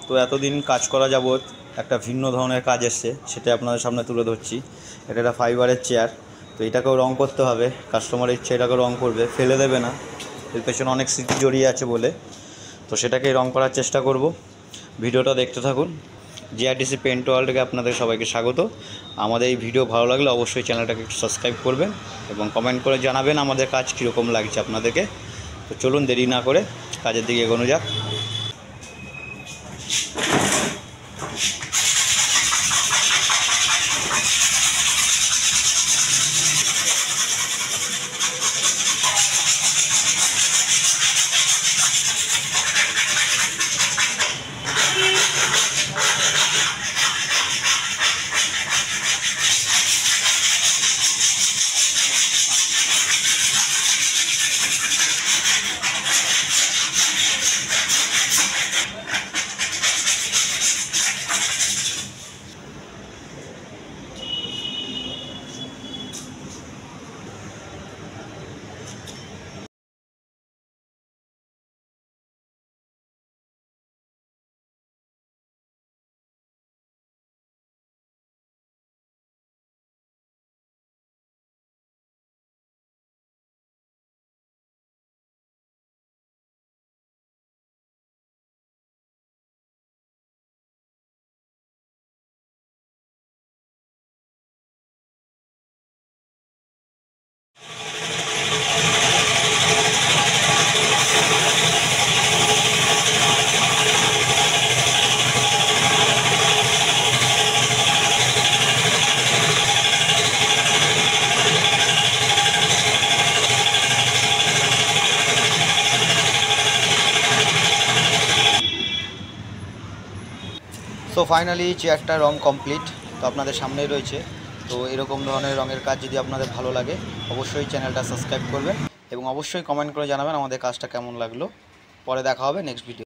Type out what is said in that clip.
তো এতদিন কাজ করা যাবৎ একটা ভিন্ন ধরনের কাজ এসছে, সেটা আপনাদের সামনে তুলে ধরছি। এটা একটা ফাইবারের চেয়ার। তো এটাকেও রং করতে হবে, কাস্টমারের ইচ্ছে এটাকে রং করবে, ফেলে দেবে না, এর পেছনে অনেক স্মৃতি জড়িয়ে আছে বলে। তো সেটাকেই রং করার চেষ্টা করব। ভিডিওটা দেখতে থাকুন। জিআরটিসি পেন্ট ওয়ার্ল্ডকে আপনাদের সবাইকে স্বাগত। আমাদের এই ভিডিও ভালো লাগলে অবশ্যই চ্যানেলটাকে একটু সাবস্ক্রাইব করবেন এবং কমেন্ট করে জানাবেন আমাদের কাজ কীরকম লাগছে আপনাদেরকে। তো চলুন দেরি না করে কাজের দিকে এগোনো যাক। সো ফাইনালি চেয়ারটা রং কমপ্লিট, তো আপনাদের সামনেই রয়েছে। তো এরকম ধরনের রঙের কাজ যদি আপনাদের ভালো লাগে অবশ্যই চ্যানেলটা সাবস্ক্রাইব করবেন এবং অবশ্যই কমেন্ট করে জানাবেন আমাদের কাজটা কেমন লাগলো। পরে দেখা হবে নেক্সট ভিডিও।